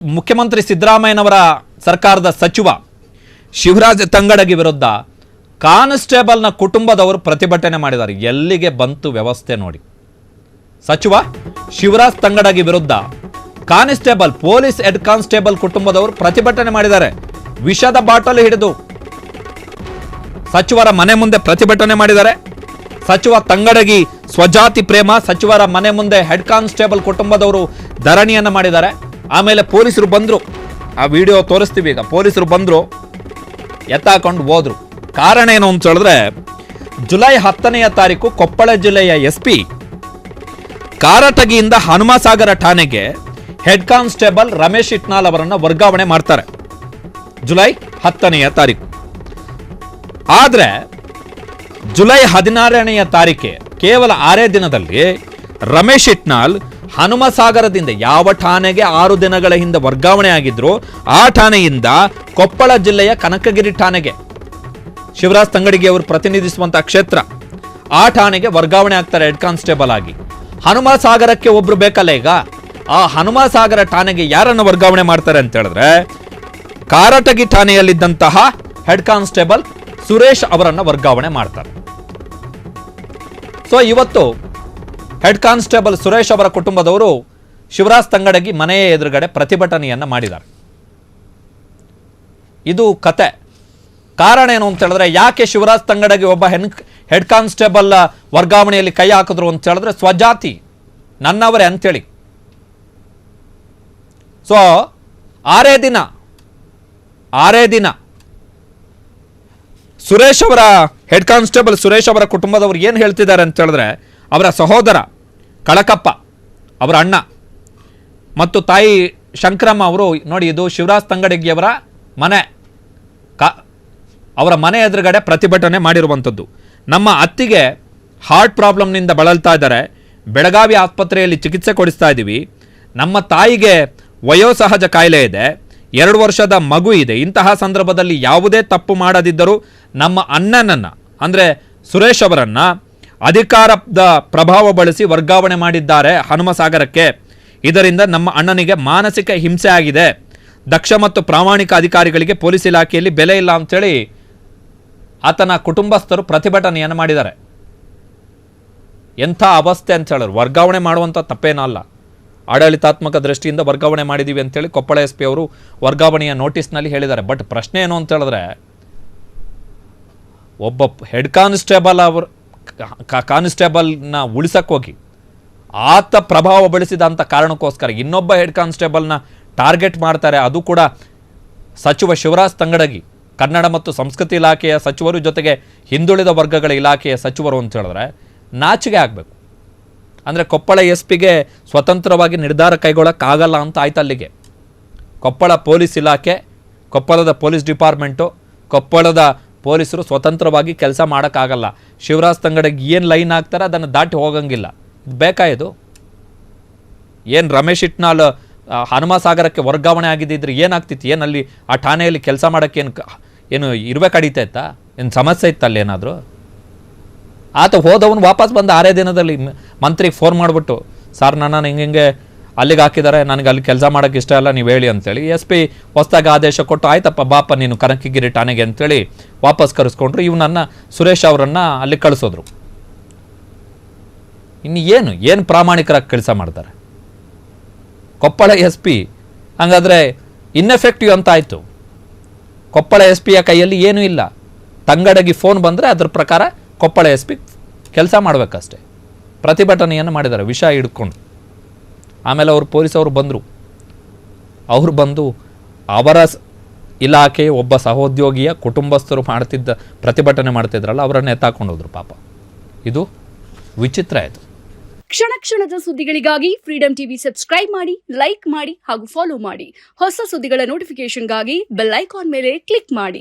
ಮುಖ್ಯಮಂತ್ರಿ ಸಿದ್ದರಾಮಯ್ಯನವರ ಸರ್ಕಾರದ ಸಚಿವ ಶಿವರಾಜ್ ತಂಗಡಗಿ ವಿರುದ್ಧ ಕಾನ್ಸ್ಟೇಬಲ್ನ ಕುಟುಂಬದವರು ಪ್ರತಿಭಟನೆ ಮಾಡಿದ್ದಾರೆ. ಎಲ್ಲಿಗೆ ಬಂತು ವ್ಯವಸ್ಥೆ ನೋಡಿ. ಸಚಿವ ಶಿವರಾಜ್ ತಂಗಡಗಿ ವಿರುದ್ಧ ಕಾನ್ಸ್ಟೇಬಲ್ ಪೊಲೀಸ್ ಹೆಡ್ ಕಾನ್ಸ್ಟೇಬಲ್ ಕುಟುಂಬದವರು ಪ್ರತಿಭಟನೆ ಮಾಡಿದ್ದಾರೆ. ವಿಷದ ಬಾಟಲ್ ಹಿಡಿದು ಸಚಿವರ ಮನೆ ಮುಂದೆ ಪ್ರತಿಭಟನೆ ಮಾಡಿದ್ದಾರೆ. ಸಚಿವ ತಂಗಡಗಿ ಸ್ವಜಾತಿ ಪ್ರೇಮ ಸಚಿವರ ಮನೆ ಮುಂದೆ ಹೆಡ್ ಕಾನ್ಸ್ಟೇಬಲ್ ಕುಟುಂಬದವರು ಧರಣಿಯನ್ನ ಮಾಡಿದ್ದಾರೆ. ಆಮೇಲೆ ಪೊಲೀಸರು ಬಂದ್ರು. ಆ ವಿಡಿಯೋ ತೋರಿಸ್ತೀವಿ ಈಗ. ಪೊಲೀಸರು ಬಂದ್ರು, ಎತ್ತಾಕೊಂಡು ಹೋದ್ರು. ಕಾರಣ ಏನು ಅಂತ ಹೇಳಿದ್ರೆ, ಜುಲೈ 10ನೇ ತಾರೀಕು ಕೊಪ್ಪಳ ಜಿಲ್ಲೆಯ SP ಕಾರಟಗಿಯಿಂದ ಹನುಮಸಾಗರ ಠಾಣೆಗೆ ಹೆಡ್ ಕಾನ್ಸ್ಟೇಬಲ್ ರಮೇಶ್ ಇಟ್ನಾಳ್ ಅವರನ್ನು ವರ್ಗಾವಣೆ ಮಾಡ್ತಾರೆ ಜುಲೈ 10ನೇ ತಾರೀಕು. ಆದ್ರೆ ಜುಲೈ 16ನೇ ತಾರೀಕೆ ಕೇವಲ 6 ದಿನದಲ್ಲಿ ರಮೇಶ್ ಇಟ್ನಾಳ್ ಹನುಮಸಾಗರದಿಂದ ಯಾವ ಠಾಣೆಗೆ 6 ದಿನಗಳ ಹಿಂದೆ ವರ್ಗಾವಣೆ ಆಗಿದ್ರು ಆ ಠಾಣೆಯಿಂದ ಕೊಪ್ಪಳ ಜಿಲ್ಲೆಯ ಕನಕಗಿರಿ ಠಾಣೆಗೆ, ಶಿವರಾಜ್ ತಂಗಡಗಿ ಅವರು ಪ್ರತಿನಿಧಿಸುವಂತಹ ಕ್ಷೇತ್ರ, ಆ ಠಾಣೆಗೆ ವರ್ಗಾವಣೆ ಆಗ್ತಾರೆ ಹೆಡ್ ಕಾನ್ಸ್ಟೇಬಲ್ ಆಗಿ. ಹನುಮಸಾಗರಕ್ಕೆ ಒಬ್ರು ಬೇಕಲ್ಲ ಈಗ. ಆ ಹನುಮಸಾಗರ ಠಾಣೆಗೆ ಯಾರನ್ನು ವರ್ಗಾವಣೆ ಮಾಡ್ತಾರೆ ಅಂತ ಹೇಳಿದ್ರೆ, ಕಾರಟಗಿ ಠಾಣೆಯಲ್ಲಿದ್ದಂತಹ ಹೆಡ್ ಕಾನ್ಸ್ಟೇಬಲ್ ಸುರೇಶ್ ಅವರನ್ನು ವರ್ಗಾವಣೆ ಮಾಡ್ತಾರೆ. ಸೊ ಇವತ್ತು ಹೆಡ್ ಕಾನ್ಸ್ಟೇಬಲ್ ಸುರೇಶ್ ಅವರ ಕುಟುಂಬದವರು ಶಿವರಾಜ್ ತಂಗಡಗಿ ಮನೆಯ ಎದುರುಗಡೆ ಪ್ರತಿಭಟನೆಯನ್ನ ಮಾಡಿದ್ದಾರೆ. ಇದು ಕತೆ. ಕಾರಣ ಏನು ಅಂತ ಹೇಳಿದ್ರೆ, ಯಾಕೆ ಶಿವರಾಜ್ ತಂಗಡಗಿ ಒಬ್ಬ ಹೆಡ್ ಕಾನ್ಸ್ಟೇಬಲ್ ವರ್ಗಾವಣೆಯಲ್ಲಿ ಕೈ ಹಾಕಿದ್ರು ಅಂತ ಹೇಳಿದ್ರೆ, ಸ್ವಜಾತಿ ನನ್ನವರೇ ಅಂತೇಳಿ. ಸೊ 6 ದಿನ ಸುರೇಶ್ ಅವರ ಹೆಡ್ ಕಾನ್ಸ್ಟೇಬಲ್ ಸುರೇಶ್ ಅವರ ಕುಟುಂಬದವರು ಏನು ಹೇಳ್ತಿದ್ದಾರೆ ಅಂತ ಹೇಳಿದ್ರೆ, ಅವರ ಸಹೋದರ ಕಳಕಪ್ಪ, ಅವರ ಅಣ್ಣ ಮತ್ತು ತಾಯಿ ಶಂಕರಮ್ಮ ಅವರು ನೋಡಿ, ಇದು ಶಿವರಾಜ್ ತಂಗಡಗಿಯವರ ಮನೆ, ಅವರ ಮನೆ ಎದುರುಗಡೆ ಪ್ರತಿಭಟನೆ ಮಾಡಿರುವಂಥದ್ದು. ನಮ್ಮ ಅತ್ತಿಗೆ ಹಾರ್ಟ್ ಪ್ರಾಬ್ಲಮ್ನಿಂದ ಬಳಲ್ತಾ ಇದ್ದಾರೆ, ಬೆಳಗಾವಿ ಆಸ್ಪತ್ರೆಯಲ್ಲಿ ಚಿಕಿತ್ಸೆ ಕೊಡಿಸ್ತಾ ಇದ್ದೀವಿ. ನಮ್ಮ ತಾಯಿಗೆ ವಯೋಸಹಜ ಕಾಯಿಲೆ ಇದೆ, 2 ವರ್ಷದ ಮಗು ಇದೆ. ಇಂತಹ ಸಂದರ್ಭದಲ್ಲಿ ಯಾವುದೇ ತಪ್ಪು ಮಾಡದಿದ್ದರೂ ನಮ್ಮ ಅಣ್ಣನನ್ನು ಅಂದರೆ ಸುರೇಶ್ ಅವರನ್ನು ಅಧಿಕಾರದ ಪ್ರಭಾವ ಬಳಸಿ ವರ್ಗಾವಣೆ ಮಾಡಿದ್ದಾರೆ ಹನುಮಸಾಗರಕ್ಕೆ. ಇದರಿಂದ ನಮ್ಮ ಅಣ್ಣನಿಗೆ ಮಾನಸಿಕ ಹಿಂಸೆ ಆಗಿದೆ. ದಕ್ಷ ಮತ್ತು ಪ್ರಾಮಾಣಿಕ ಅಧಿಕಾರಿಗಳಿಗೆ ಪೊಲೀಸ್ ಇಲಾಖೆಯಲ್ಲಿ ಬೆಲೆ ಇಲ್ಲ ಅಂತೇಳಿ ಆತನ ಕುಟುಂಬಸ್ಥರು ಪ್ರತಿಭಟನೆಯನ್ನು ಮಾಡಿದ್ದಾರೆ. ಎಂಥ ಅವಸ್ಥೆ ಅಂತ ಹೇಳಿದ್ರು. ವರ್ಗಾವಣೆ ಮಾಡುವಂಥ ತಪ್ಪೇನಲ್ಲ, ಆಡಳಿತಾತ್ಮಕ ದೃಷ್ಟಿಯಿಂದ ವರ್ಗಾವಣೆ ಮಾಡಿದ್ದೀವಿ ಅಂತೇಳಿ ಕೊಪ್ಪಳ SP ಅವರು ವರ್ಗಾವಣೆಯ ನೋಟಿಸ್ನಲ್ಲಿ ಹೇಳಿದ್ದಾರೆ. ಬಟ್ ಪ್ರಶ್ನೆ ಏನು ಅಂತ ಹೇಳಿದ್ರೆ, ಒಬ್ಬ ಹೆಡ್ ಕಾನ್ಸ್ಟೇಬಲ್ನ ಉಳಿಸಕ್ಕೆ ಹೋಗಿ ಆತ ಪ್ರಭಾವ ಬಳಸಿದಂಥ ಕಾರಣಕ್ಕೋಸ್ಕರ ಇನ್ನೊಬ್ಬ ಹೆಡ್ ಕಾನ್ಸ್ಟೇಬಲ್ನ ಟಾರ್ಗೆಟ್ ಮಾಡ್ತಾರೆ. ಅದು ಕೂಡ ಸಚಿವ ಶಿವರಾಜ್ ತಂಗಡಗಿ, ಕನ್ನಡ ಮತ್ತು ಸಂಸ್ಕೃತಿ ಇಲಾಖೆಯ ಸಚಿವರು, ಜೊತೆಗೆ ಹಿಂದುಳಿದ ವರ್ಗಗಳ ಇಲಾಖೆಯ ಸಚಿವರು ಅಂತ ಹೇಳಿದ್ರೆ ನಾಚಿಕೆ ಆಗಬೇಕು. ಅಂದರೆ ಕೊಪ್ಪಳ SPಗೆ ಸ್ವತಂತ್ರವಾಗಿ ನಿರ್ಧಾರ ಕೈಗೊಳ್ಳೋಕ್ಕಾಗಲ್ಲ ಅಂತ ಆಯ್ತು. ಅಲ್ಲಿಗೆ ಕೊಪ್ಪಳ ಪೊಲೀಸ್ ಇಲಾಖೆ, ಕೊಪ್ಪಳದ ಪೊಲೀಸ್ ಡಿಪಾರ್ಟ್ಮೆಂಟು, ಕೊಪ್ಪಳದ ಪೊಲೀಸರು ಸ್ವತಂತ್ರವಾಗಿ ಕೆಲಸ ಮಾಡೋಕ್ಕಾಗಲ್ಲ. ಶಿವರಾಜ್ ತಂಗಡಗಿ ಏನು ಲೈನ್ ಹಾಕ್ತಾರೆ ಅದನ್ನು ದಾಟಿ ಹೋಗಂಗಿಲ್ಲ. ಇದು ಬೇಕಾ? ಇದು ಏನು ರಮೇಶ್ ಇಟ್ನಾಳ್ ಹನುಮಸಾಗರಕ್ಕೆ ವರ್ಗಾವಣೆ ಆಗಿದ್ದಿದ್ರೆ ಏನಾಗ್ತಿತ್ತು? ಏನು ಅಲ್ಲಿ ಆ ಠಾಣೆಯಲ್ಲಿ ಕೆಲಸ ಮಾಡೋಕ್ಕೆ ಏನು ಇರಬೇಕಾಡಿತೈತಾ? ಏನು ಸಮಸ್ಯೆ ಇತ್ತು ಅಲ್ಲಿ ಏನಾದರೂ? ಆತ ಹೋದವನು ವಾಪಸ್ ಬಂದ 6 ದಿನದಲ್ಲಿ ಮಂತ್ರಿಗೆ ಫೋನ್ ಮಾಡಿಬಿಟ್ಟು, ಸರ್ ನನ್ನ ಹಿಂಗೆ ಅಲ್ಲಿಗೆ ಹಾಕಿದ್ದಾರೆ, ನನಗೆ ಅಲ್ಲಿ ಕೆಲಸ ಮಾಡೋಕ್ಕೆ ಇಷ್ಟ ಇಲ್ಲ, ನೀವು ಹೇಳಿ ಅಂತೇಳಿ SP ಹೊಸದಾಗಿ ಆದೇಶ ಕೊಟ್ಟು, ಆಯ್ತಪ್ಪ ಬಾಪ ನೀನು ಕನಕಗಿರಿ ಠಾಣೆಗೆ ಅಂತೇಳಿ ವಾಪಸ್ ಕರೆಸ್ಕೊಂಡ್ರು. ಇವನನ್ನು ಸುರೇಶ್ ಅವರನ್ನು ಅಲ್ಲಿ ಕಳಿಸೋದ್ರು. ಇನ್ನು ಏನು ಪ್ರಾಮಾಣಿಕರಾಗಿ ಕೆಲಸ ಮಾಡ್ತಾರೆ ಕೊಪ್ಪಳ SP? ಹಾಗಾದರೆ ಇನ್ಎಫೆಕ್ಟಿವ್ ಅಂತ ಆಯಿತು. ಕೊಪ್ಪಳ SPಯ ಕೈಯಲ್ಲಿ ಏನೂ ಇಲ್ಲ. ತಂಗಡಗಿ ಫೋನ್ ಬಂದರೆ ಅದ್ರ ಪ್ರಕಾರ ಕೊಪ್ಪಳ SP ಕೆಲಸ ಮಾಡಬೇಕಷ್ಟೆ. ಪ್ರತಿಭಟನೆಯನ್ನು ಮಾಡಿದ್ದಾರೆ ವಿಷ ಹಿಡ್ಕೊಂಡು. ಆಮೇಲೆ ಅವರು ಪೊಲೀಸವರು ಬಂದರು. ಅವರು ಬಂದು ಅವರ ಇಲಾಖೆಯ ಒಬ್ಬ ಸಹೋದ್ಯೋಗಿಯ ಕುಟುಂಬಸ್ಥರು ಪ್ರತಿಭಟನೆ ಮಾಡ್ತಿದ್ರಲ್ಲ, ಅವರನ್ನು ಎತ್ತಾಕೊಂಡು ಹೋದ್ರು ಪಾಪ. ಇದು ವಿಚಿತ್ರ ಆಯಿತು. ಕ್ಷಣ ಕ್ಷಣದ ಸುದ್ದಿಗಳಿಗಾಗಿ ಫ್ರೀಡಂ ಟಿವಿ ಸಬ್ಸ್ಕ್ರೈಬ್ ಮಾಡಿ, ಲೈಕ್ ಮಾಡಿ ಹಾಗೂ ಫಾಲೋ ಮಾಡಿ. ಹೊಸ ಸುದ್ದಿಗಳ ನೋಟಿಫಿಕೇಶನ್ಗಾಗಿ ಬೆಲ್ ಐಕಾನ್ ಮೇಲೆ ಕ್ಲಿಕ್ ಮಾಡಿ.